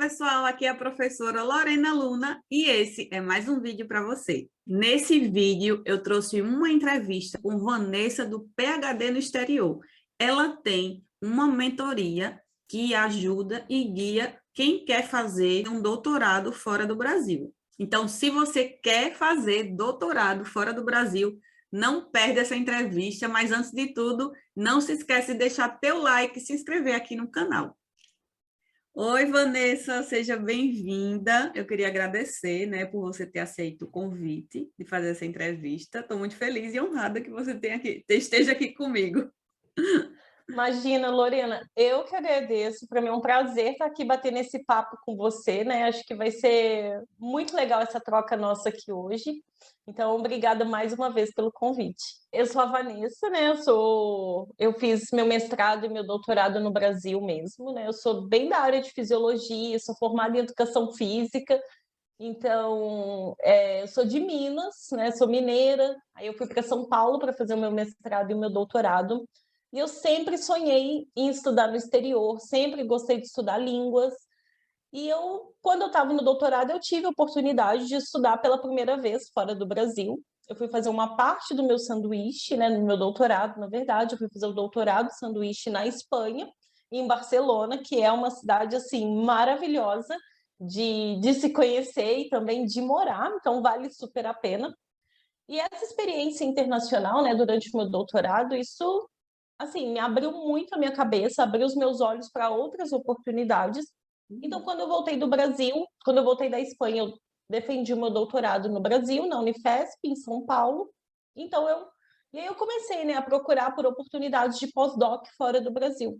pessoal, aqui é a professora Lorena Luna e esse é mais um vídeo para você. Nesse vídeo eu trouxe uma entrevista com Vanessa do PhD no exterior. Ela tem uma mentoria que ajuda e guia quem quer fazer um doutorado fora do Brasil. Então, se você quer fazer doutorado fora do Brasil, não perde essa entrevista, mas antes de tudo, não se esquece de deixar teu like e se inscrever aqui no canal. Oi, Vanessa, seja bem-vinda. Eu queria agradecer, né, por você ter aceito o convite de fazer essa entrevista. Estou muito feliz e honrada que você esteja aqui comigo. Imagina, Lorena, eu que agradeço. Para mim é um prazer estar aqui batendo esse papo com você, né? Acho que vai ser muito legal essa troca nossa aqui hoje. Então, obrigada mais uma vez pelo convite. Eu sou a Vanessa, né? Eu fiz meu mestrado e meu doutorado no Brasil mesmo, né? Eu sou bem da área de fisiologia, sou formada em educação física. Então, eu sou de Minas, né? Sou mineira. Aí eu fui para São Paulo para fazer o meu mestrado e o meu doutorado. E eu sempre sonhei em estudar no exterior, sempre gostei de estudar línguas. E quando eu estava no doutorado, eu tive a oportunidade de estudar pela primeira vez fora do Brasil. Eu fui fazer uma parte do meu sanduíche, né, no meu doutorado, na verdade, eu fui fazer o doutorado sanduíche na Espanha, em Barcelona, que é uma cidade assim maravilhosa de se conhecer e também de morar, então vale super a pena. E essa experiência internacional, né, durante o meu doutorado, isso assim, me abriu muito a minha cabeça, abriu os meus olhos para outras oportunidades. Então, quando eu voltei do Brasil, quando eu voltei da Espanha, eu defendi o meu doutorado no Brasil, na Unifesp, em São Paulo. Então, e aí eu comecei, né, a procurar por oportunidades de pós-doc fora do Brasil.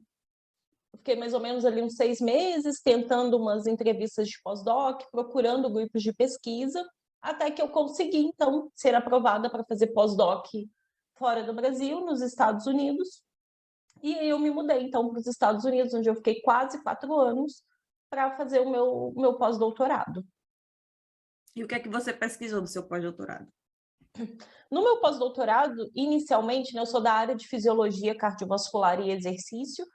Eu fiquei mais ou menos ali uns 6 meses, tentando umas entrevistas de pós-doc, procurando grupos de pesquisa, até que eu consegui, então, ser aprovada para fazer pós-doc fora do Brasil, nos Estados Unidos. E aí eu me mudei, então, para os Estados Unidos, onde eu fiquei quase 4 anos para fazer o meu pós-doutorado. E o que é que você pesquisou do seu pós-doutorado? No meu pós-doutorado, inicialmente, né, eu sou da área de fisiologia cardiovascular e exercício,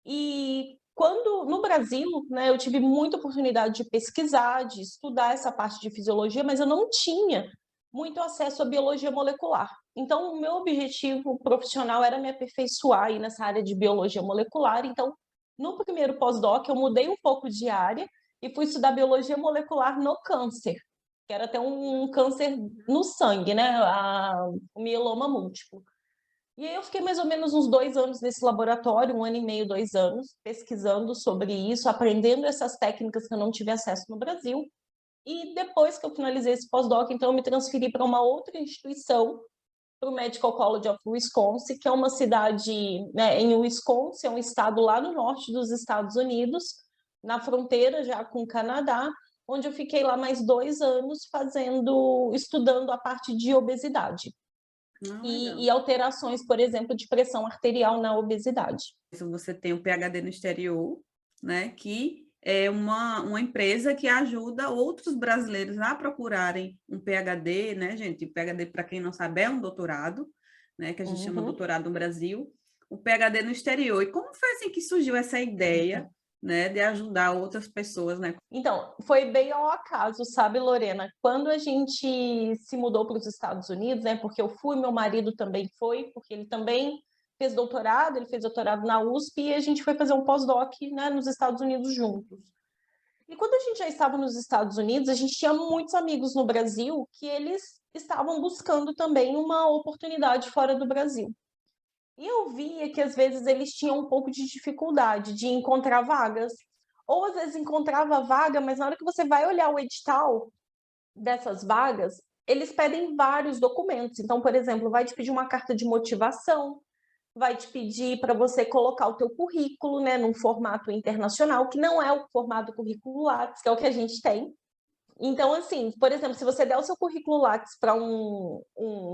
e quando no Brasil, né, eu tive muita oportunidade de pesquisar, de estudar essa parte de fisiologia, mas eu não tinha muito acesso à biologia molecular. Então, o meu objetivo profissional era me aperfeiçoar aí nessa área de biologia molecular. Então, no primeiro pós-doc, eu mudei um pouco de área e fui estudar biologia molecular no câncer, que era até um câncer no sangue, né? O mieloma múltiplo. E aí eu fiquei mais ou menos uns 2 anos nesse laboratório, 1 ano e meio, 2 anos, pesquisando sobre isso, aprendendo essas técnicas que eu não tive acesso no Brasil. E depois que eu finalizei esse pós-doc, então eu me transferi para uma outra instituição, para o Medical College of Wisconsin, que é uma cidade, né, em Wisconsin, é um estado lá no norte dos Estados Unidos, na fronteira já com o Canadá, onde eu fiquei lá mais 2 anos estudando a parte de obesidade e alterações, por exemplo, de pressão arterial na obesidade. Você tem o PhD no exterior, né, que é uma empresa que ajuda outros brasileiros a procurarem um PhD, né, gente? PhD, para quem não sabe, é um doutorado, né, que a gente chama doutorado no Brasil, o PhD no exterior. E como foi assim que surgiu essa ideia, né, de ajudar outras pessoas, né? Então, foi bem ao acaso, sabe, Lorena? Quando a gente se mudou para os Estados Unidos, né, porque eu fui, meu marido também foi, porque ele também fez doutorado, ele fez doutorado na USP e a gente foi fazer um pós-doc, né, nos Estados Unidos juntos. E quando a gente já estava nos Estados Unidos, a gente tinha muitos amigos no Brasil que eles estavam buscando também uma oportunidade fora do Brasil. E eu via que às vezes eles tinham um pouco de dificuldade de encontrar vagas, ou às vezes encontrava vaga, mas na hora que você vai olhar o edital dessas vagas, eles pedem vários documentos. Então, por exemplo, vai te pedir uma carta de motivação, vai te pedir para você colocar o teu currículo, né, num formato internacional, que não é o formato currículo Lattes, que é o que a gente tem. Então, assim, por exemplo, se você der o seu currículo Lattes para um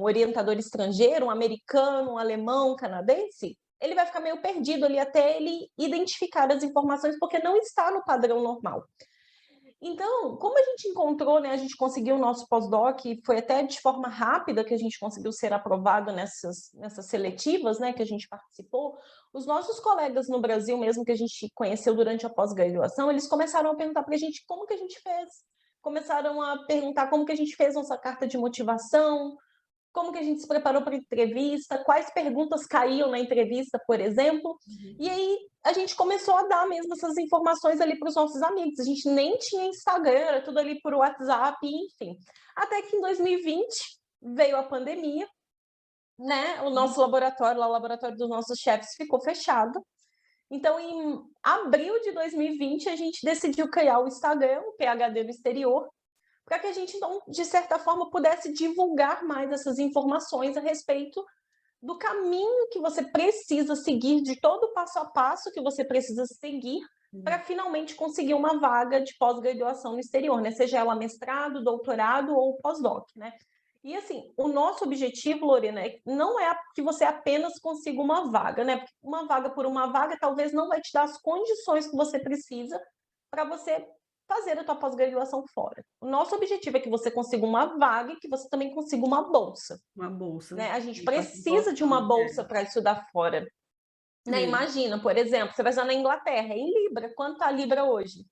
orientador estrangeiro, um americano, um alemão, um canadense, ele vai ficar meio perdido ali até ele identificar as informações, porque não está no padrão normal. Então, como a gente encontrou, né, a gente conseguiu o nosso pós-doc, foi até de forma rápida que a gente conseguiu ser aprovado nessas seletivas, né, que a gente participou, os nossos colegas no Brasil mesmo, que a gente conheceu durante a pós-graduação, eles começaram a perguntar para a gente como que a gente fez. Começaram a perguntar como que a gente fez nossa carta de motivação, como que a gente se preparou para a entrevista, quais perguntas caíam na entrevista, por exemplo. E aí a gente começou a dar mesmo essas informações ali para os nossos amigos. A gente nem tinha Instagram, era tudo ali por WhatsApp, enfim. Até que em 2020 veio a pandemia, né? O nosso laboratório, lá, o laboratório dos nossos chefes, ficou fechado. Então, em abril de 2020, a gente decidiu criar o Instagram, o PhD no Exterior, para que a gente, então, de certa forma, pudesse divulgar mais essas informações a respeito do caminho que você precisa seguir, de todo o passo a passo que você precisa seguir para finalmente conseguir uma vaga de pós-graduação no exterior, né? Seja ela mestrado, doutorado ou pós-doc, né? E assim, o nosso objetivo, Lorena, não é que você apenas consiga uma vaga, né? Porque uma vaga por uma vaga talvez não vai te dar as condições que você precisa para você fazer a tua pós-graduação fora. O nosso objetivo é que você consiga uma vaga e que você também consiga uma bolsa. Uma bolsa. Né? A gente Isso é precisa de uma importante, bolsa para estudar fora. Né? Imagina, por exemplo, você vai estudar na Inglaterra, em Libra. Quanto está a Libra hoje?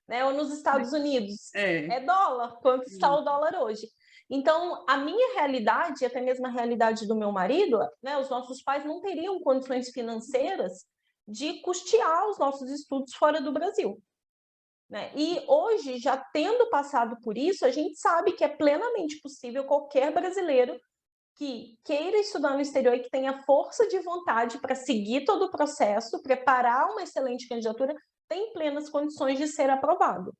Né? Ou nos Estados Unidos? É dólar. Quanto está o dólar hoje? Então, a minha realidade, até mesmo a realidade do meu marido, né, os nossos pais não teriam condições financeiras de custear os nossos estudos fora do Brasil. Né? E hoje, já tendo passado por isso, a gente sabe que é plenamente possível qualquer brasileiro que queira estudar no exterior e que tenha força de vontade para seguir todo o processo, preparar uma excelente candidatura, tem plenas condições de ser aprovado.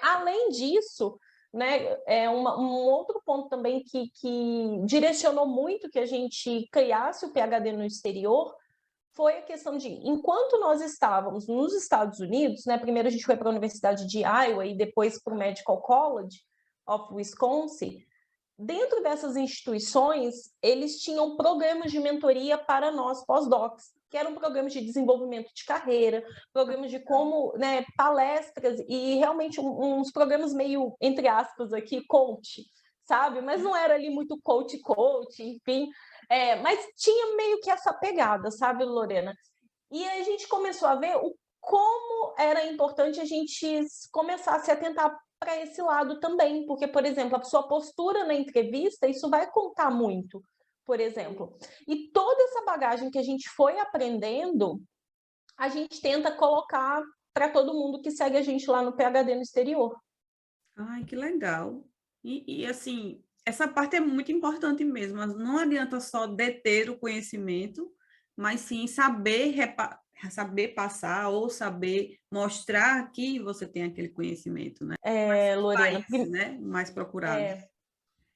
Além disso, né, um outro ponto também que direcionou muito que a gente criasse o PhD no exterior foi a questão de, enquanto nós estávamos nos Estados Unidos, né, primeiro a gente foi para a Universidade de Iowa e depois para o Medical College of Wisconsin. Dentro dessas instituições, eles tinham programas de mentoria para nós pós-docs, que eram programas de desenvolvimento de carreira, programas de como, né, palestras e realmente uns programas meio, entre aspas aqui, coach, sabe? Mas não era ali muito coach, enfim. Mas tinha meio que essa pegada, sabe, Lorena? E aí a gente começou a ver como era importante a gente começar a se atentar para esse lado também, porque, por exemplo, a sua postura na entrevista, isso vai contar muito, por exemplo. E toda essa bagagem que a gente foi aprendendo, a gente tenta colocar para todo mundo que segue a gente lá no PhD no exterior. Ai, que legal. Assim, essa parte é muito importante mesmo. Não adianta só deter o conhecimento, mas sim saber passar ou saber mostrar que você tem aquele conhecimento, né? Lorena, Países, né? Mais procurado.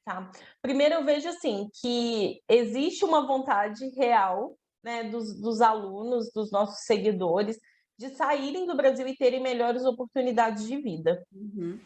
Tá. Primeiro eu vejo assim que existe uma vontade real, né, dos alunos, dos nossos seguidores, de saírem do Brasil e terem melhores oportunidades de vida.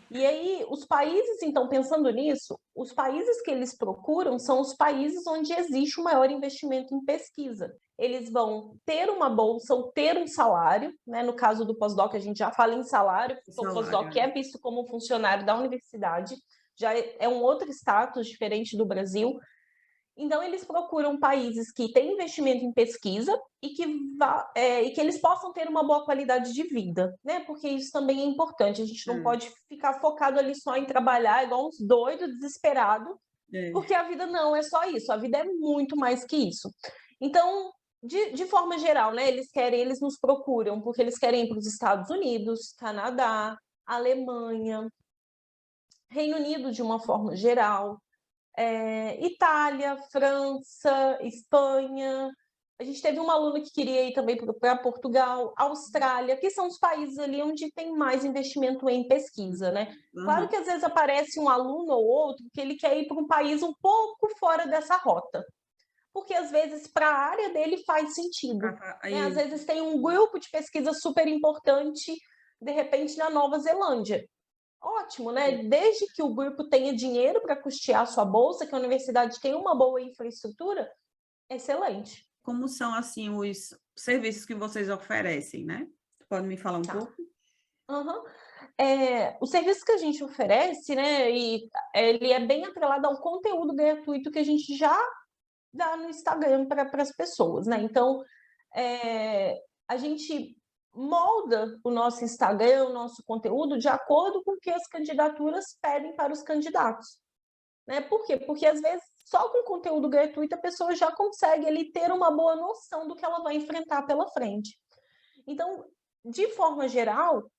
E aí, os países, então, pensando nisso, os países que eles procuram são os países onde existe o maior investimento em pesquisa. Eles vão ter uma bolsa ou ter um salário, né? No caso do pós-doc, a gente já fala em salário, porque o pós-doc é visto como um funcionário da universidade, já é um outro status diferente do Brasil. Então, eles procuram países que têm investimento em pesquisa e que eles possam ter uma boa qualidade de vida, né? Porque isso também é importante. A gente não pode ficar focado ali só em trabalhar igual uns doidos, desesperados, porque a vida não é só isso. A vida é muito mais que isso. Então, de forma geral, né? Eles nos procuram porque eles querem ir para os Estados Unidos, Canadá, Alemanha, Reino Unido de uma forma geral, Itália, França, Espanha. A gente teve uma aluna que queria ir também para Portugal, Austrália, que são os países ali onde tem mais investimento em pesquisa, né? Claro que às vezes aparece um aluno ou outro que ele quer ir para um país um pouco fora dessa rota, porque às vezes para a área dele faz sentido. Né? Às vezes tem um grupo de pesquisa super importante, de repente, na Nova Zelândia. Ótimo, né? Desde que o grupo tenha dinheiro para custear a sua bolsa, que a universidade tenha uma boa infraestrutura, excelente. Como são, assim, os serviços que vocês oferecem, né? Pode me falar um pouco? Aham. O serviço que a gente oferece, né, e ele é bem atrelado ao conteúdo gratuito que a gente já dá no Instagram para as pessoas, né? Então, a gente molda o nosso Instagram, o nosso conteúdo, de acordo com o que as candidaturas pedem para os candidatos, né? Por quê? Porque às vezes só com conteúdo gratuito a pessoa já consegue ali ter uma boa noção do que ela vai enfrentar pela frente. Então, de forma geral,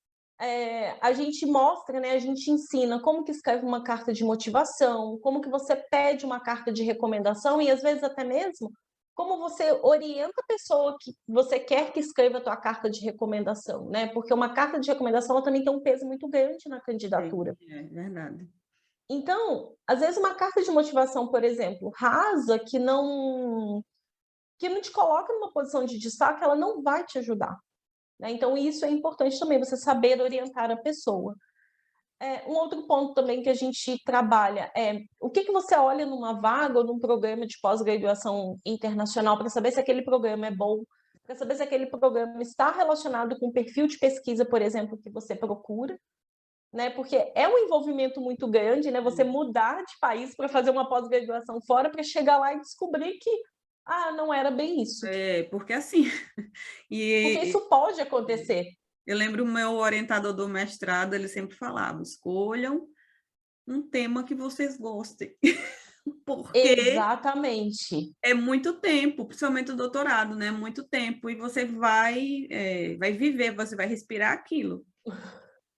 a gente mostra, né, a gente ensina como que escreve uma carta de motivação, como que você pede uma carta de recomendação e às vezes até mesmo como você orienta a pessoa que você quer que escreva a tua carta de recomendação, né? Porque uma carta de recomendação ela também tem um peso muito grande na candidatura. É verdade. Então, às vezes uma carta de motivação, por exemplo, rasa, que não te coloca numa posição de destaque, ela não vai te ajudar, né? Então, isso é importante também, você saber orientar a pessoa. Um outro ponto também que a gente trabalha é o que você olha numa vaga ou num programa de pós-graduação internacional para saber se aquele programa é bom, para saber se aquele programa está relacionado com o perfil de pesquisa, por exemplo, que você procura, né? Porque é um envolvimento muito grande, né? Você mudar de país para fazer uma pós-graduação fora para chegar lá e descobrir que não era bem isso. Porque assim, Porque e isso pode acontecer. eu lembro o meu orientador do mestrado, ele sempre falava, escolham um tema que vocês gostem, porque Exatamente. é muito tempo, principalmente o doutorado, né? Muito tempo, e você vai viver, você vai respirar aquilo.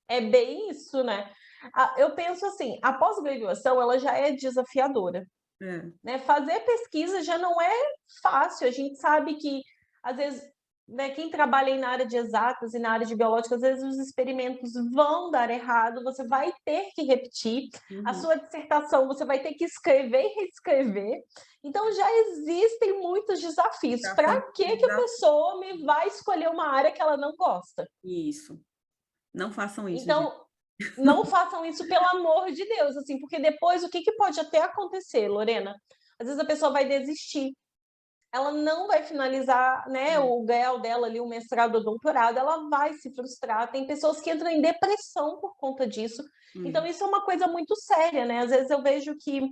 É bem isso, né? Eu penso assim, a pós-graduação ela já é desafiadora, É, né? Fazer pesquisa já não é fácil. A gente sabe que às vezes, né, quem trabalha aí na área de exatas e na área de biológica, às vezes os experimentos vão dar errado, você vai ter que repetir a uhum. sua dissertação, você vai ter que escrever e reescrever. Então já existem muitos desafios. Já Para são que a pessoa me vai escolher uma área que ela não gosta? isso. Não façam isso, gente. Então, não façam isso, pelo amor de Deus, assim, porque depois o que pode até acontecer, Lorena? Às vezes a pessoa vai desistir, ela não vai finalizar, né, o grau dela ali, o mestrado ou doutorado, ela vai se frustrar. Tem pessoas que entram em depressão por conta disso. Então, isso é uma coisa muito séria, né? Às vezes eu vejo que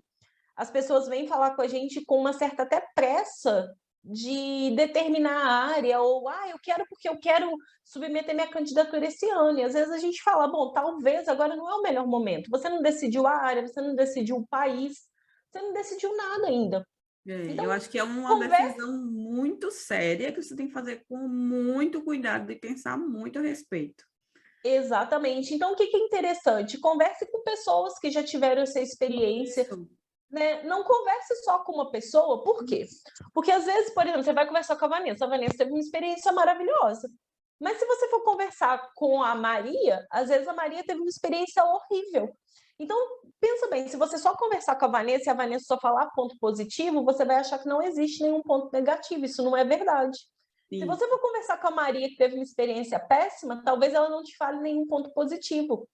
as pessoas vêm falar com a gente com uma certa até pressa de determinar a área, ou eu quero porque eu quero submeter minha candidatura esse ano. E às vezes a gente fala, bom, talvez agora não é o melhor momento. Você não decidiu a área, você não decidiu o país, você não decidiu nada ainda. Eu Então, acho que é uma converse. decisão muito séria que você tem que fazer com muito cuidado e pensar muito a respeito. Exatamente. Então, o que é interessante? Converse com pessoas que já tiveram essa experiência, Isso. né? Não converse só com uma pessoa, por quê? Porque às vezes, por exemplo, você vai conversar com a Vanessa teve uma experiência maravilhosa. Mas se você for conversar com a Maria, às vezes a Maria teve uma experiência horrível. Então, pensa bem, se você só conversar com a Vanessa e a Vanessa só falar ponto positivo, você vai achar que não existe nenhum ponto negativo. Isso não é verdade. Se você Isso. for conversar com a Maria, que teve uma experiência péssima, talvez ela não te fale nenhum ponto positivo.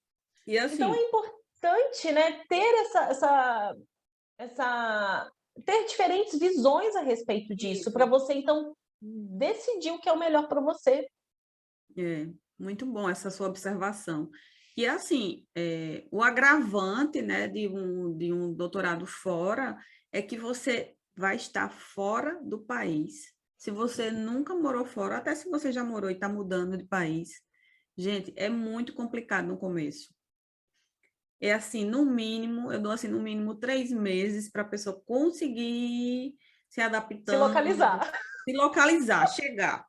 E Então, é assim, importante, né, ter ter diferentes visões a respeito disso, para isso. você, então, decidir o que é o melhor para você. Muito bom essa sua observação. E assim, o agravante, né, de um doutorado fora é que você vai estar fora do país. Se você nunca morou fora, até se você já morou e está mudando de país, gente, é muito complicado no começo. É assim, no mínimo, eu dou assim, no mínimo 3 meses para a pessoa conseguir se Se adaptando, localizar. se localizar, chegar.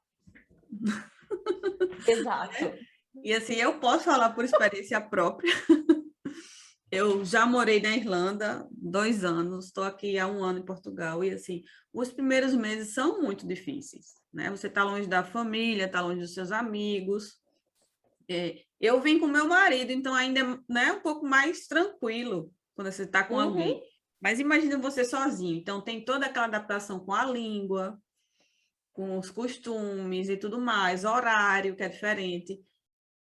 Exato. E assim, eu posso falar por experiência própria. Eu já morei na Irlanda 2 anos, estou aqui há 1 ano em Portugal, e assim, os primeiros meses são muito difíceis, né? Você está longe da família, está longe dos seus amigos. Eu vim com meu marido, então ainda é, né, um pouco mais tranquilo quando você está com Uhum. alguém. Mas imagina você sozinho, então tem toda aquela adaptação com a língua, com os costumes e tudo mais, horário que é diferente.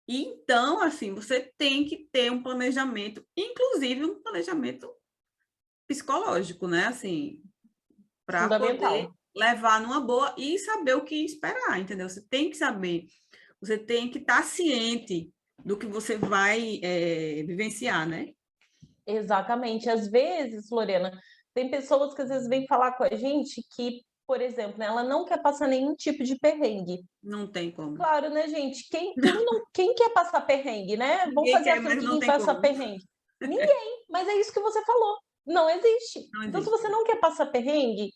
Então, assim, você tem que ter um planejamento, inclusive um planejamento psicológico, né? Assim, para poder Fundamental. levar numa boa e saber o que esperar, entendeu? Você tem que saber, você tem que estar ciente do que você vai vivenciar, né? Exatamente. Às vezes, Lorena, tem pessoas que às vezes vêm falar com a gente que, por exemplo, né, ela não quer passar nenhum tipo de perrengue. Não tem como. Claro, né, gente? Quem quer passar perrengue, né? Vamos Ninguém fazer quer, a mas fila de não quem tem passa como. perrengue. Ninguém, mas é isso que você falou. Não existe. Não Então, se existe. você não quer passar perrengue,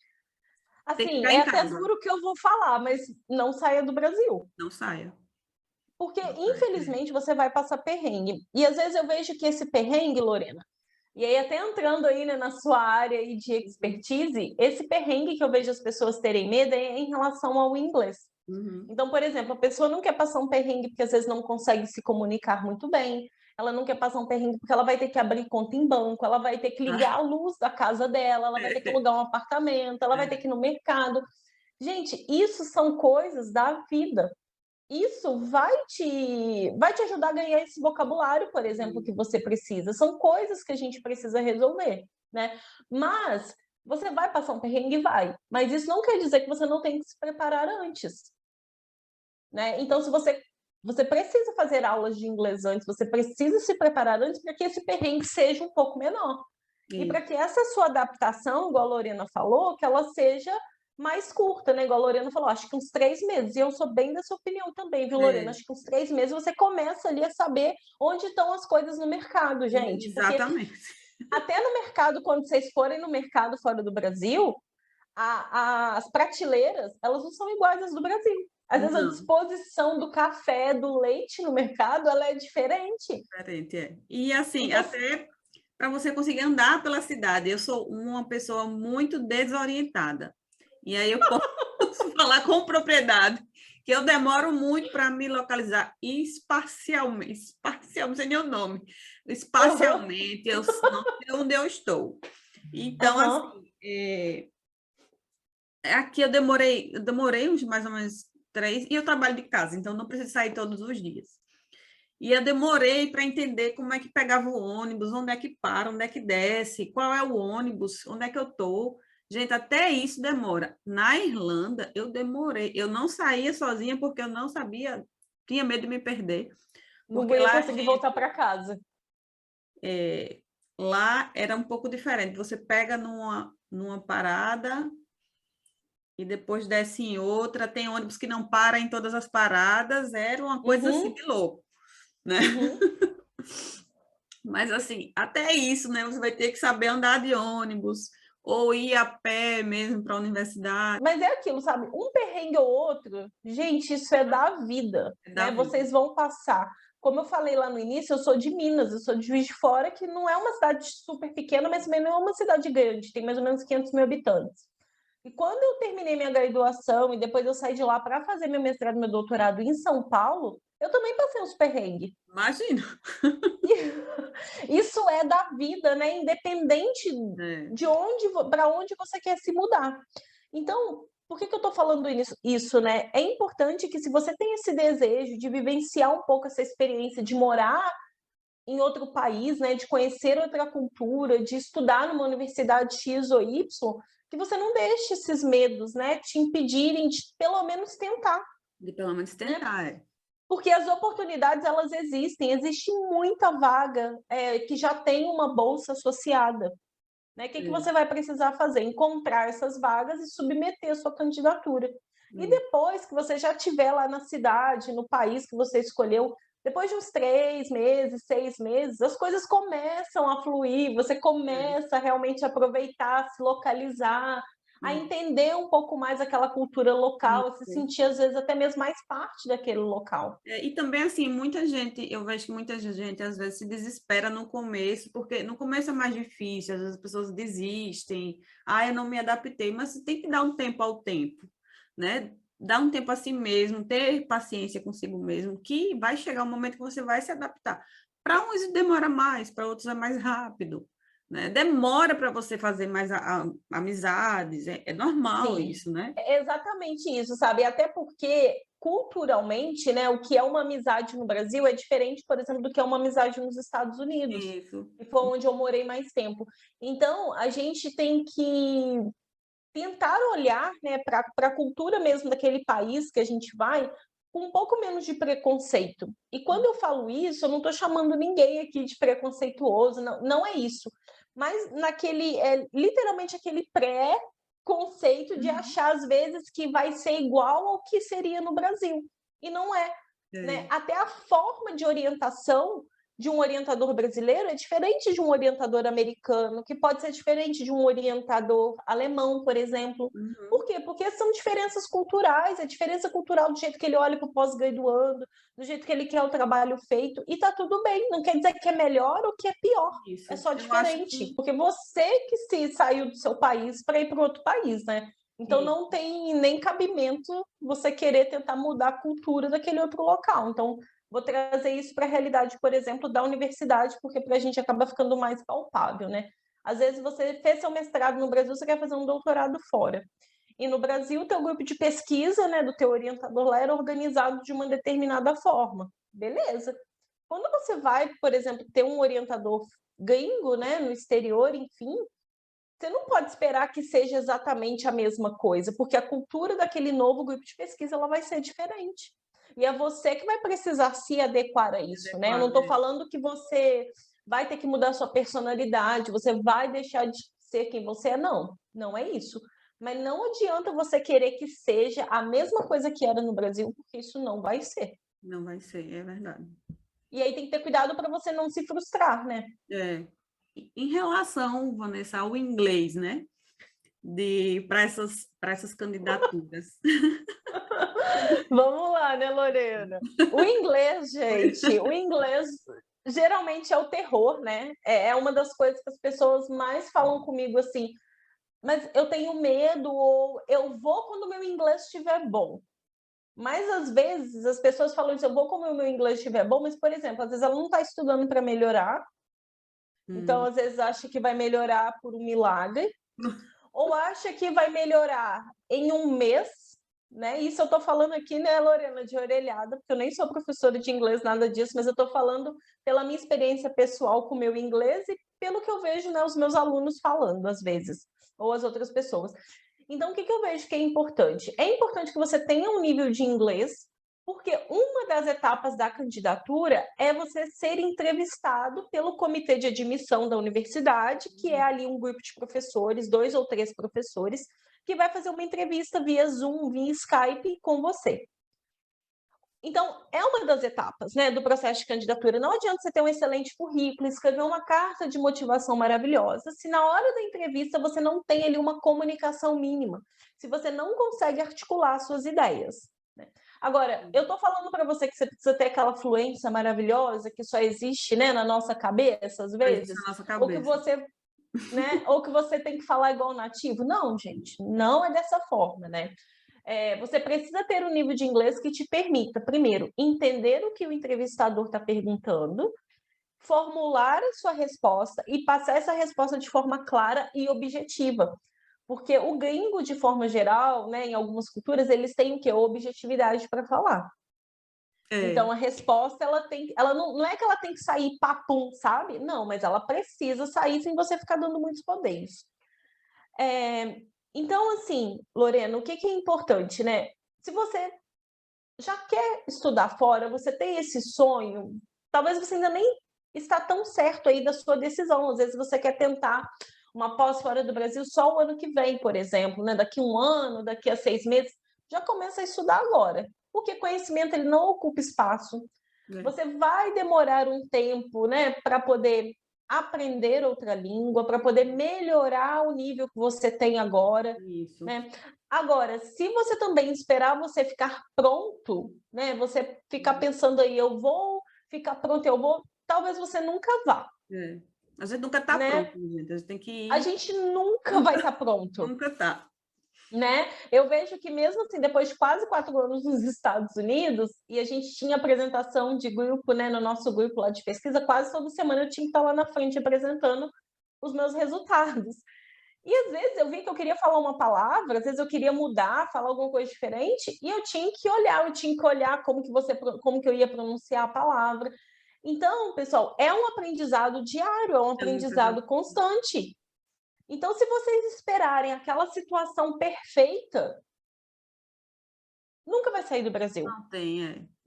Tem que assim, ficar é em até casa. duro o que eu vou falar, mas não saia do Brasil. Não saia. Porque, Não saia. infelizmente, você vai passar perrengue. E às vezes eu vejo que esse perrengue, Lorena, e aí até entrando aí, né, na sua área aí de expertise, esse perrengue que eu vejo as pessoas terem medo é em relação ao inglês. Uhum. Então, por exemplo, a pessoa não quer passar um perrengue porque às vezes não consegue se comunicar muito bem, ela não quer passar um perrengue porque ela vai ter que abrir conta em banco, ela vai ter que ligar a Ah, luz da casa dela, ela vai ter que alugar um apartamento, ela vai ter que ir no mercado. Gente, isso são coisas da vida. Isso vai te ajudar a ganhar esse vocabulário, por exemplo, que você precisa. São coisas que a gente precisa resolver, né? Mas você vai passar um perrengue, vai. Mas isso não quer dizer que você não tem que se preparar antes, né? Então, se você precisa fazer aulas de inglês antes, você precisa se preparar antes para que esse perrengue seja um pouco menor. E para isso. que essa sua adaptação, igual a Lorena falou, que ela seja mais curta, né? Igual a Lorena falou, acho que uns 3 meses. E eu sou bem dessa opinião também, viu, Lorena? É, Acho que uns 3 meses você começa ali a saber onde estão as coisas no mercado, gente. Porque exatamente. até no mercado, quando vocês forem no mercado fora do Brasil, as prateleiras, elas não são iguais às do Brasil. Às vezes a Não, disposição do café, do leite no mercado, ela é diferente. diferente, é. E assim, Então, até para você conseguir andar pela cidade, eu sou uma pessoa muito desorientada. E aí eu posso falar com propriedade que eu demoro muito para me localizar espacialmente, não sei nem o nome, espacialmente, eu não sei onde eu estou. Então, aham, assim, aqui eu demorei uns mais ou menos 3, e eu trabalho de casa, então não preciso sair todos os dias. E eu demorei para entender como é que pegava o ônibus, onde é que para, onde é que desce, qual é o ônibus, onde é que eu estou. Gente, até isso demora. Na Irlanda, eu demorei. Eu não saía sozinha porque eu não sabia, tinha medo de me perder. não Porque ia lá, conseguir voltar para casa. lá era um pouco diferente. Você pega numa parada e depois desce em outra. Tem ônibus que não para em todas as paradas. Era uma coisa assim Uhum, de louco, né? uhum. Mas assim, até isso, né? Você vai ter que saber andar de ônibus ou ir a pé mesmo para a universidade. Mas é aquilo, sabe? Um perrengue ou outro, gente, isso é da vida, É da né? vida. Vocês vão passar. Como eu falei lá no início, eu sou de Minas, eu sou de Juiz de Fora, que não é uma cidade super pequena, mas também não é uma cidade grande, tem mais ou menos 500 mil habitantes. E quando eu terminei minha graduação e depois eu saí de lá para fazer meu mestrado e meu doutorado em São Paulo, eu também passei uns perrengues. Imagina. Isso é da vida, né? Independente É, de onde, para onde você quer se mudar. Então, por que eu estou falando isso, né? É importante que se você tem esse desejo de vivenciar um pouco essa experiência de morar em outro país, né, de conhecer outra cultura, de estudar numa universidade X ou Y, que você não deixe esses medos, né, te impedirem de pelo menos tentar, de pelo menos né? tentar. É. Porque as oportunidades elas existem, existe muita vaga que já tem uma bolsa associada, né? O que É. você vai precisar fazer? Encontrar essas vagas e submeter a sua candidatura. E Isso. depois que você já estiver lá na cidade, no país que você escolheu, depois de uns 3 meses, 6 meses, as coisas começam a fluir, você É. começa a realmente aproveitar, se localizar, a É. entender um pouco mais aquela cultura local, a se Isso. sentir, às vezes, até mesmo mais parte daquele local. E também, assim, muita gente, eu vejo que muita gente às vezes se desespera no começo, porque no começo é mais difícil, às vezes as pessoas desistem, eu não me adaptei, mas você tem que dar um tempo ao tempo, né? Dar um tempo a si mesmo, ter paciência consigo mesmo, que vai chegar um momento que você vai se adaptar. Para uns demora mais, para outros é mais rápido, né? Demora para você fazer mais amizades, é normal Sim, isso, né? é exatamente isso, sabe? Até porque culturalmente, né, o que é uma amizade no Brasil é diferente, por exemplo, do que é uma amizade nos Estados Unidos, Isso. que foi onde eu morei mais tempo. Então, a gente tem que tentar olhar, né, para a cultura mesmo daquele país que a gente vai, com um pouco menos de preconceito. E quando eu falo isso, eu não estou chamando ninguém aqui de preconceituoso, não, não é isso. Mas naquele, literalmente aquele pré-conceito de achar, às vezes, que vai ser igual ao que seria no Brasil. E não é. Né? Até a forma de orientação de um orientador brasileiro é diferente de um orientador americano, que pode ser diferente de um orientador alemão, por exemplo. Por quê? Porque são diferenças culturais, a diferença cultural do jeito que ele olha para o pós-graduando, do jeito que ele quer o trabalho feito, e tá tudo bem, não quer dizer que é melhor ou que é pior, Isso. é só diferente, porque você que se saiu do seu país para ir para outro país, né? Então não tem nem cabimento você querer tentar mudar a cultura daquele outro local. Então, vou trazer isso para a realidade, por exemplo, da universidade, porque para a gente acaba ficando mais palpável, né? Às vezes você fez seu mestrado no Brasil, você quer fazer um doutorado fora. E no Brasil, o teu grupo de pesquisa, né, do teu orientador lá, era organizado de uma determinada forma. Beleza. Quando você vai, por exemplo, ter um orientador gringo, né, no exterior, enfim, você não pode esperar que seja exatamente a mesma coisa, porque a cultura daquele novo grupo de pesquisa ela vai ser diferente. E é você que vai precisar se adequar a isso, né? Eu não estou falando que você vai ter que mudar sua personalidade, você vai deixar de ser quem você é, não. Não é isso. Mas não adianta você querer que seja a mesma coisa que era no Brasil, porque isso não vai ser. Não vai ser, é verdade. E aí tem que ter cuidado para você não se frustrar, né? Em relação, Vanessa, ao inglês, né? Para essas candidaturas. Vamos lá, né, Lorena? O inglês, gente, o inglês geralmente é o terror, né? É uma das coisas que as pessoas mais falam comigo assim, mas eu tenho medo, ou eu vou quando o meu inglês estiver bom. Mas às vezes as pessoas falam isso, eu vou quando o meu inglês estiver bom, mas, por exemplo, às vezes ela não está estudando para melhorar, então às vezes acha que vai melhorar por um milagre, ou acha que vai melhorar em um mês, né? Isso eu estou falando aqui, né, Lorena, de orelhada, porque eu nem sou professora de inglês, nada disso, mas eu estou falando pela minha experiência pessoal com o meu inglês e pelo que eu vejo, né, os meus alunos falando, às vezes, ou as outras pessoas. Então, o que eu vejo que é importante? É importante que você tenha um nível de inglês, porque uma das etapas da candidatura é você ser entrevistado pelo comitê de admissão da universidade, que é ali um grupo de professores, 2 ou 3 professores, que vai fazer uma entrevista via Zoom, via Skype com você. Então, é uma das etapas, né, do processo de candidatura. Não adianta você ter um excelente currículo, escrever uma carta de motivação maravilhosa, se na hora da entrevista você não tem ali uma comunicação mínima, se você não consegue articular suas ideias. Né? Agora, eu estou falando para você que você precisa ter aquela fluência maravilhosa que só existe, né, na nossa cabeça, às vezes, Na nossa cabeça. ou que você, né, ou que você tem que falar igual nativo. Não, gente, não é dessa forma, né? Você precisa ter um nível de inglês que te permita, primeiro, entender o que o entrevistador está perguntando, formular a sua resposta e passar essa resposta de forma clara e objetiva. Porque o gringo, de forma geral, né, em algumas culturas, eles têm o quê? A objetividade para falar. Então, a resposta, ela não é que ela tem que sair papum, sabe? Não, mas ela precisa sair sem você ficar dando muitos rodeios. Então, assim, Lorena, o que é importante, né? Se você já quer estudar fora, você tem esse sonho, talvez você ainda nem está tão certo aí da sua decisão. Às vezes você quer tentar uma pós fora do Brasil só o ano que vem, por exemplo, né? Daqui 1 ano, daqui a 6 meses, já começa a estudar agora, porque conhecimento ele não ocupa espaço. Você vai demorar um tempo, né, para poder aprender outra língua, para poder melhorar o nível que você tem agora. Isso. Né? Agora, se você também esperar você ficar pronto, né, você ficar pensando aí, eu vou ficar pronto, talvez você nunca vá. A gente nunca está né? pronto, gente. A gente tem que ir. A gente nunca vai estar pronto. Nunca está. Né? Eu vejo que mesmo assim, depois de quase 4 anos nos Estados Unidos, e a gente tinha apresentação de grupo, né, no nosso grupo lá de pesquisa, quase toda semana eu tinha que estar lá na frente apresentando os meus resultados. E às vezes eu vi que eu queria falar uma palavra, às vezes eu queria mudar, falar alguma coisa diferente, e eu tinha que olhar como que eu ia pronunciar a palavra. Então, pessoal, é um aprendizado diário, é um aprendizado constante. Então, se vocês esperarem aquela situação perfeita, nunca vai sair do Brasil.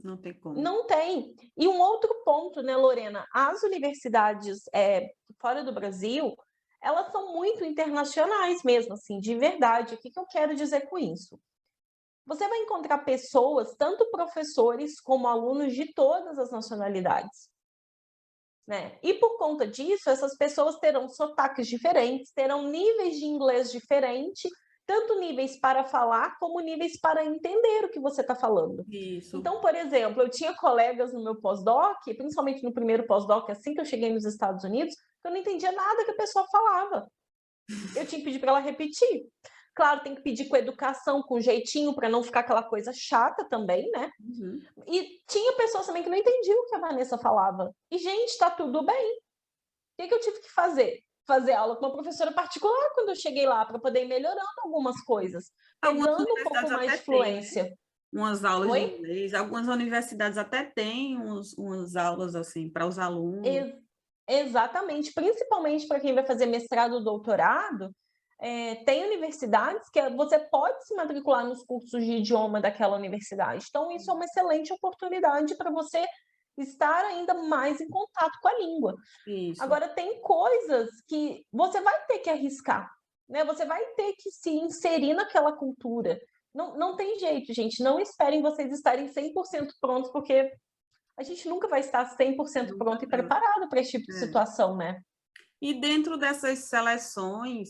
Não tem como. Não tem. E um outro ponto, né, Lorena? As universidades fora do Brasil, elas são muito internacionais mesmo, assim, de verdade. O que eu quero dizer com isso? Você vai encontrar pessoas, tanto professores como alunos de todas as nacionalidades, né? E por conta disso, essas pessoas terão sotaques diferentes, terão níveis de inglês diferentes, tanto níveis para falar como níveis para entender o que você está falando. Isso. Então, por exemplo, eu tinha colegas no meu pós-doc, principalmente no primeiro pós-doc, assim que eu cheguei nos Estados Unidos, que eu não entendia nada que a pessoa falava. Eu tinha que pedir para ela repetir. Claro, tem que pedir com educação, com jeitinho, para não ficar aquela coisa chata também, né? Uhum. E tinha pessoas também que não entendiam o que a Vanessa falava. E, gente, está tudo bem. O que eu tive que fazer? Fazer aula com uma professora particular quando eu cheguei lá, para poder ir melhorando algumas coisas, Algumas pegando um pouco universidades mais até de têm, né? fluência. Umas aulas de Oi? inglês. Algumas universidades até têm umas aulas assim para os alunos. Exatamente, principalmente para quem vai fazer mestrado ou doutorado, tem universidades que você pode se matricular nos cursos de idioma daquela universidade. Então, isso é uma excelente oportunidade para você estar ainda mais em contato com a língua. Isso. Agora, tem coisas que você vai ter que arriscar, né? Você vai ter que se inserir naquela cultura. Não tem jeito, gente. Não esperem vocês estarem 100% prontos, porque a gente nunca vai estar 100% Nunca pronto e tá. preparado para esse tipo de situação, né? E dentro dessas seleções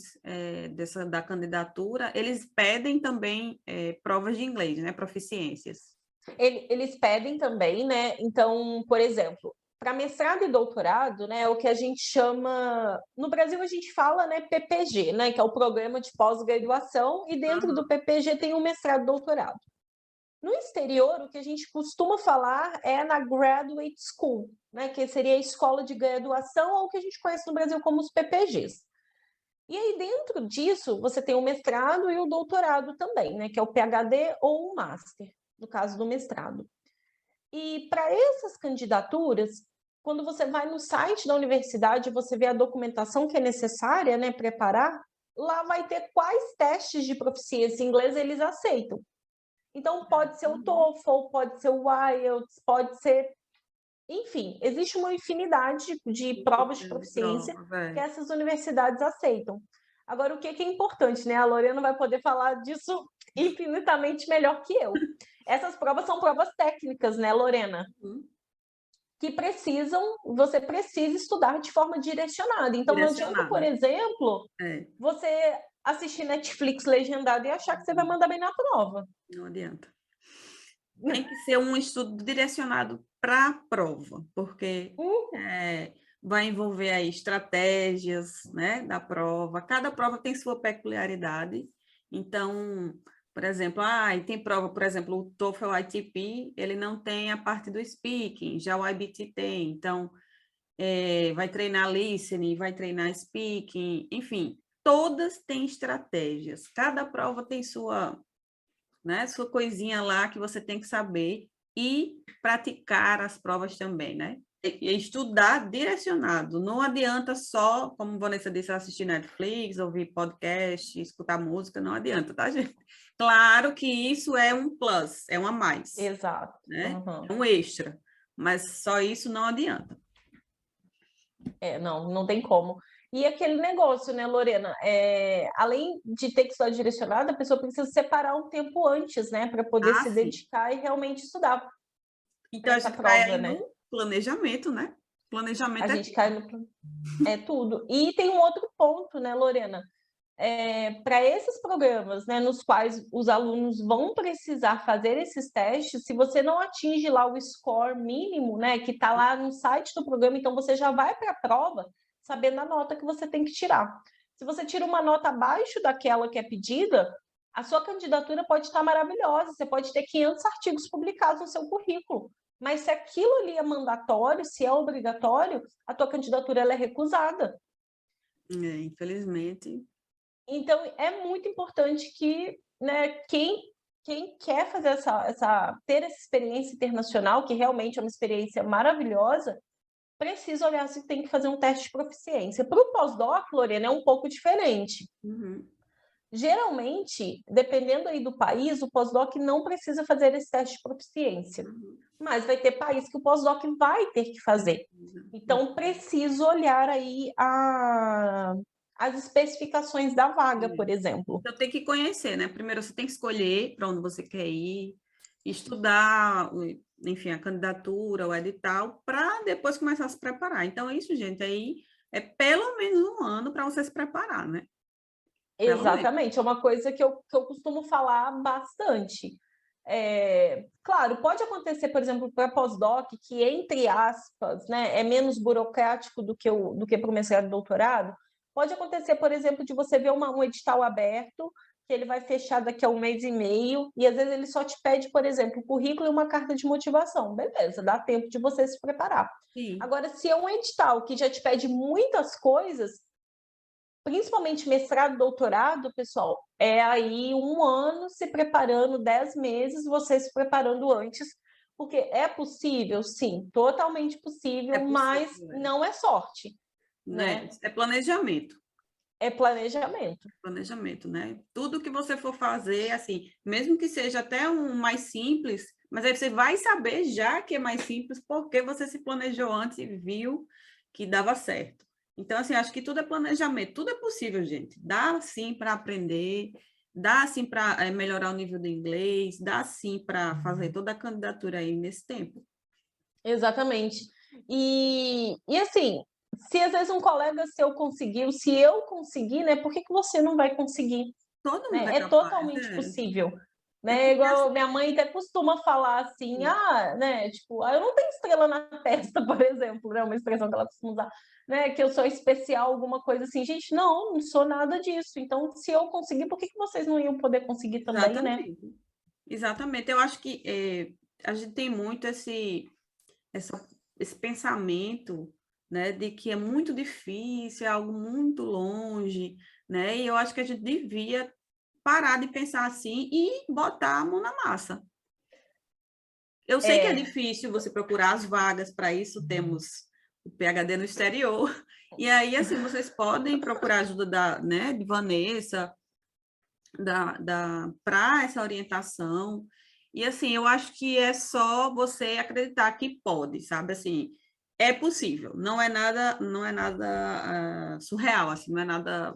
da candidatura, eles pedem também provas de inglês, né? Proficiências. Eles pedem também, né? Então, por exemplo, para mestrado e doutorado, né, é o que a gente chama, no Brasil a gente fala, né, PPG, né, que é o programa de pós-graduação, e dentro do PPG tem o mestrado e doutorado. No exterior, o que a gente costuma falar é na graduate school, né, que seria a escola de graduação, ou o que a gente conhece no Brasil como os PPGs. E aí, dentro disso, você tem o mestrado e o doutorado também, né, que é o PhD ou o Master, no caso do mestrado. E para essas candidaturas, quando você vai no site da universidade, você vê a documentação que é necessária, né, preparar, lá vai ter quais testes de proficiência em inglês eles aceitam. Então, pode ser o TOEFL, pode ser o IELTS, pode ser... Enfim, existe uma infinidade de provas de proficiência que essas universidades aceitam. Agora, o que é importante, né? A Lorena vai poder falar disso infinitamente melhor que eu. Essas provas são provas técnicas, né, Lorena? Que você precisa estudar de forma direcionada. Então, não adianta, por exemplo, você assistir Netflix legendado e achar que você vai mandar bem na prova. Não adianta. Tem que ser um estudo direcionado para a prova, porque vai envolver aí estratégias, né, da prova. Cada prova tem sua peculiaridade. Então, por exemplo, tem prova, por exemplo, o TOEFL ITP, ele não tem a parte do speaking, já o IBT tem. Então, vai treinar listening, vai treinar speaking, enfim, todas têm estratégias. Cada prova tem sua, né, sua coisinha lá que você tem que saber e praticar as provas também, né? E estudar direcionado. Não adianta só, como Vanessa disse, assistir Netflix, ouvir podcast, escutar música, não adianta, tá, gente? Claro que isso é um plus, é um a mais. Exato. Né? É um extra, mas só isso não adianta. Não tem como. E aquele negócio, né, Lorena? Além de ter que estudar direcionado, a pessoa precisa separar um tempo antes, né, para poder se dedicar e realmente estudar. Então, a gente cai aí no planejamento, né? Planejamento a gente cai no... É tudo. E tem um outro ponto, né, Lorena? Para esses programas, né, nos quais os alunos vão precisar fazer esses testes, se você não atinge lá o score mínimo, né, que está lá no site do programa, então você já vai para a prova sabendo a nota que você tem que tirar. Se você tira uma nota abaixo daquela que é pedida, a sua candidatura pode estar maravilhosa, você pode ter 500 artigos publicados no seu currículo, mas se aquilo ali é mandatório, se é obrigatório, a tua candidatura ela é recusada. Infelizmente. Então, é muito importante que, né, quem quer fazer ter essa experiência internacional, que realmente é uma experiência maravilhosa, precisa olhar se tem que fazer um teste de proficiência. Para o pós-doc, Lorena, é um pouco diferente. Geralmente, dependendo aí do país, o pós-doc não precisa fazer esse teste de proficiência, mas vai ter país que o pós-doc vai ter que fazer. Então, preciso olhar aí as especificações da vaga, por exemplo. Então, tem que conhecer, né? Primeiro, você tem que escolher para onde você quer ir, estudar, enfim, a candidatura, o edital, para depois começar a se preparar. Então, isso, gente, aí é pelo menos um ano para você se preparar, né? Exatamente, é uma coisa que eu costumo falar bastante. Claro, pode acontecer, por exemplo, para pós-doc, que, entre aspas, né, é menos burocrático do que para o mestrado e doutorado. Pode acontecer, por exemplo, de você ver um edital aberto, que ele vai fechar daqui a 1 mês e meio, e às vezes ele só te pede, por exemplo, um currículo e uma carta de motivação. Beleza, dá tempo de você se preparar. Sim. Agora, se é um edital que já te pede muitas coisas, principalmente mestrado, doutorado, pessoal, é aí 1 ano se preparando, 10 meses você se preparando antes, porque é possível, sim, totalmente possível, mas não é sorte, né? É planejamento. É planejamento. Planejamento, né? Tudo que você for fazer, assim, mesmo que seja até um mais simples, mas aí você vai saber já que é mais simples porque você se planejou antes e viu que dava certo. Então, assim, acho que tudo é planejamento, tudo é possível, gente. Dá sim para aprender, dá sim para melhorar o nível de inglês, dá sim para fazer toda a candidatura aí nesse tempo. Exatamente. E assim, se às vezes um colega seu conseguiu, se eu conseguir, né, por que você não vai conseguir? Todo mundo é Né? É capaz, totalmente é. possível. É Né? porque Igual assim, minha mãe até costuma falar assim, né? Tipo, eu não tenho estrela na testa, por exemplo, né? Uma expressão que ela costuma usar, né? Que eu sou especial, alguma coisa assim. Gente, não sou nada disso. Então, se eu conseguir, por que vocês não iam poder conseguir também, né? exatamente. Exatamente. Eu acho que a gente tem muito esse pensamento, né, de que é muito difícil, é algo muito longe, né? E eu acho que a gente devia parar de pensar assim e botar a mão na massa. Eu sei que é difícil você procurar as vagas, para isso temos o PhD no exterior. E aí, assim, vocês podem procurar ajuda né, de Vanessa, para essa orientação. E assim, eu acho que é só você acreditar que pode, sabe? Assim, é possível. Não é nada surreal, assim, não é nada.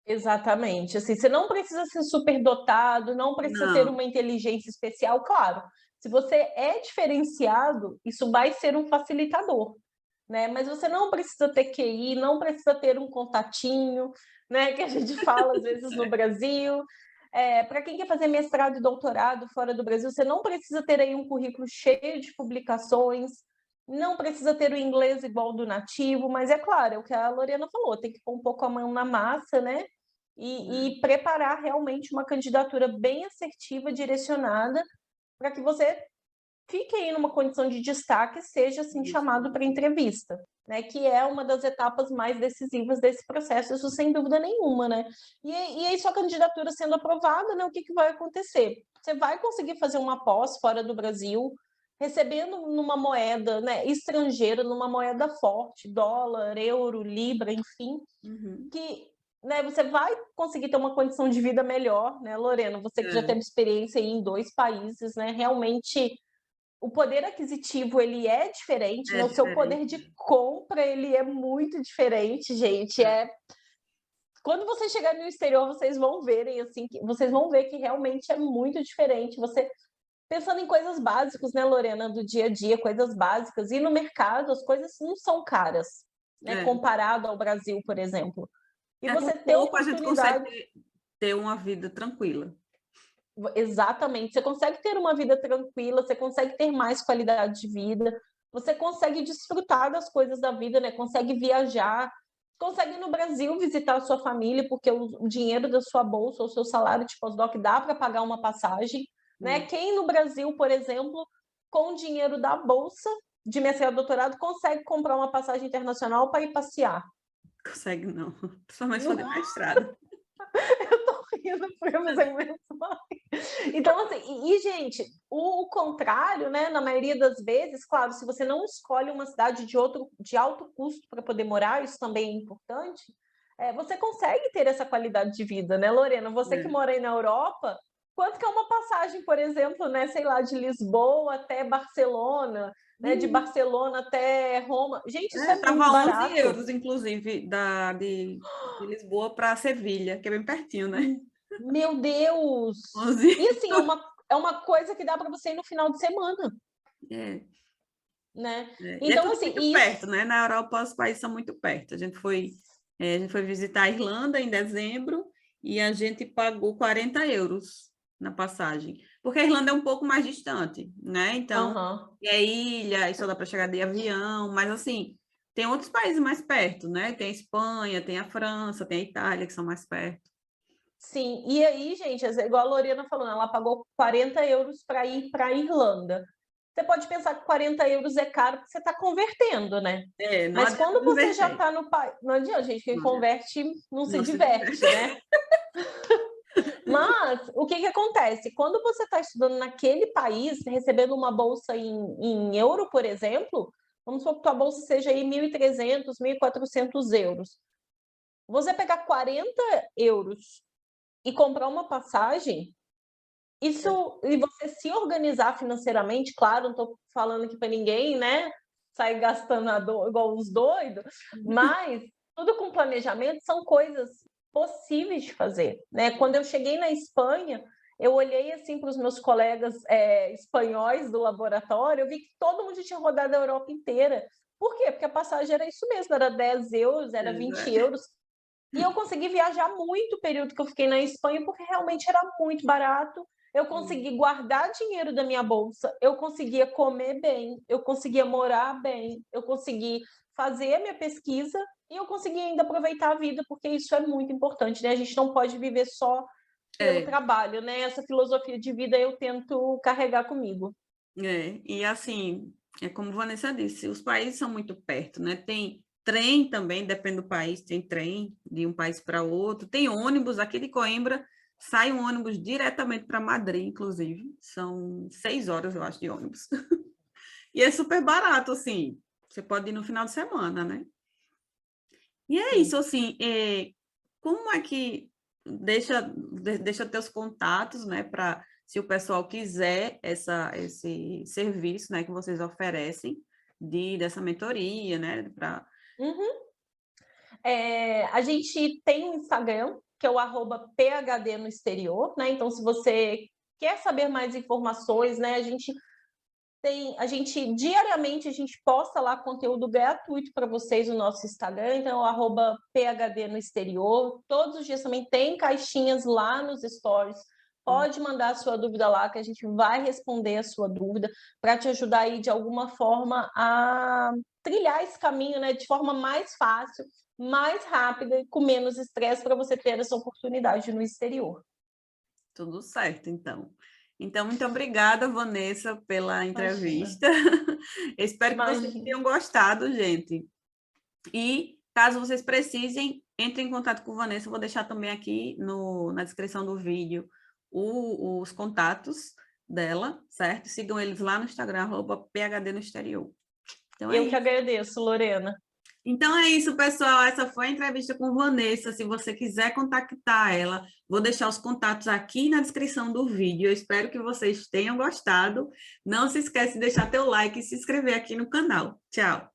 Exatamente. Assim, você não precisa ser superdotado, não precisa ter Não, uma inteligência especial, claro. Se você é diferenciado, isso vai ser um facilitador, né? Mas você não precisa ter QI, não precisa ter um contatinho, né? Que a gente fala às vezes no Brasil. Para quem quer fazer mestrado e doutorado fora do Brasil, você não precisa ter aí um currículo cheio de publicações, não precisa ter o inglês igual do nativo, mas é claro, é o que a Lorena falou, tem que pôr um pouco a mão na massa, né? E preparar realmente uma candidatura bem assertiva, direcionada, para que você fique aí numa condição de destaque, seja assim chamado para entrevista, né? Que é uma das etapas mais decisivas desse processo, isso sem dúvida nenhuma, né? E aí sua candidatura sendo aprovada, né? O que vai acontecer? Você vai conseguir fazer uma pós fora do Brasil, recebendo numa moeda, né, estrangeira, numa moeda forte, dólar, euro, libra, enfim, que, né, você vai conseguir ter uma condição de vida melhor, né, Lorena? Você que já teve experiência aí em 2 países, né? Realmente o poder aquisitivo ele é diferente, né? O seu poder de compra ele é muito diferente, gente. Quando você chegar no exterior, vocês vão verem assim, vocês vão ver que realmente é muito diferente. Você pensando em coisas básicas, né, Lorena, do dia a dia, coisas básicas. E no mercado as coisas não são caras, né, comparado ao Brasil, por exemplo. E você ter pouco a gente oportunidade. consegue ter uma vida tranquila. Exatamente, você consegue ter uma vida tranquila, você consegue ter mais qualidade de vida, você consegue desfrutar das coisas da vida, né? Consegue viajar, consegue ir no Brasil visitar a sua família, porque o dinheiro da sua bolsa, o seu salário de pós-doc dá para pagar uma passagem, né? Quem no Brasil, por exemplo, com o dinheiro da bolsa de mestrado e doutorado, consegue comprar uma passagem internacional para ir passear? Consegue não, principalmente fazer mestrado. Eu tô rindo porque eu fiz Então, assim, gente, o contrário, né? Na maioria das vezes, claro, se você não escolhe uma cidade de alto custo para poder morar, isso também é importante, você consegue ter essa qualidade de vida, né, Lorena? Você que mora aí na Europa, quanto que é uma passagem, por exemplo, né, sei lá, de Lisboa até Barcelona, né, de Barcelona até Roma? Gente, isso é Tava muito 11 barato. euros, inclusive, de Lisboa para Sevilha, que é bem pertinho, né? Meu Deus! 11. E assim, é uma coisa que dá para você ir no final de semana, É, né? E é Então, tudo assim, muito isso. perto, né? Na Europa, os países são muito perto. A gente foi visitar a Irlanda em dezembro e a gente pagou 40 euros na passagem, porque a Irlanda é um pouco mais distante, né? Então, Aham. é ilha, e só dá para chegar de avião, mas assim, tem outros países mais perto, né? Tem a Espanha, tem a França, tem a Itália, que são mais perto. Sim, e aí, gente, igual a Lorena falou, ela pagou 40 euros para ir para a Irlanda. Você pode pensar que 40 euros é caro porque você está convertendo, né? Não Mas adianta quando você já converter. está no país. Não adianta, gente, quem Não adianta. converte não se Não se diverte. diverte, né? Mas o que acontece? Quando você está estudando naquele país, recebendo uma bolsa em euro, por exemplo, vamos supor que tua bolsa seja aí 1.300, 1.400 euros. Você pegar 40 euros e comprar uma passagem, isso, e você se organizar financeiramente, claro, não estou falando aqui para ninguém, né? Sair gastando igual uns doidos, mas tudo com planejamento são coisas possíveis de fazer, né? Quando eu cheguei na Espanha, eu olhei assim para os meus colegas espanhóis do laboratório, eu vi que todo mundo tinha rodado a Europa inteira. Por quê? Porque a passagem era isso mesmo, era 10 euros, era 20 euros. E eu consegui viajar muito o período que eu fiquei na Espanha, porque realmente era muito barato. Eu consegui guardar dinheiro da minha bolsa, eu conseguia comer bem, eu conseguia morar bem, eu consegui fazer a minha pesquisa e eu consegui ainda aproveitar a vida, porque isso é muito importante, né? A gente não pode viver só pelo trabalho, né? Essa filosofia de vida eu tento carregar comigo. E assim, é como Vanessa disse, os países são muito perto, né? Tem trem também, depende do país, tem trem de um país para outro, tem ônibus, aqui de Coimbra sai um ônibus diretamente para Madrid, inclusive, são 6 horas, eu acho, de ônibus. E é super barato, assim, você pode ir no final de semana, né? E é Sim. isso, assim, como é que deixa teus contatos, né, para se o pessoal quiser esse serviço, né, que vocês oferecem dessa mentoria, né, para... Uhum. A gente tem um Instagram, que é o @PHD no exterior, né? Então, se você quer saber mais informações, né? Diariamente a gente posta lá conteúdo gratuito para vocês no nosso Instagram, então @PHD no exterior. Todos os dias também tem caixinhas lá nos stories. Pode mandar a sua dúvida lá, que a gente vai responder a sua dúvida para te ajudar aí de alguma forma a trilhar esse caminho, né, de forma mais fácil, mais rápida e com menos estresse para você ter essa oportunidade no exterior. Tudo certo, então. Então, muito obrigada, Vanessa, pela Imagina, entrevista. Espero que vocês imagina. tenham gostado, gente. E caso vocês precisem, entre em contato com Vanessa. Eu vou deixar também aqui na descrição do vídeo os contatos dela, certo? Sigam eles lá no Instagram, @PHD no exterior. Então é Eu que isso. agradeço, Lorena. Então é isso, pessoal. Essa foi a entrevista com Vanessa. Se você quiser contactar ela, vou deixar os contatos aqui na descrição do vídeo. Eu espero que vocês tenham gostado. Não se esqueça de deixar teu like e se inscrever aqui no canal. Tchau!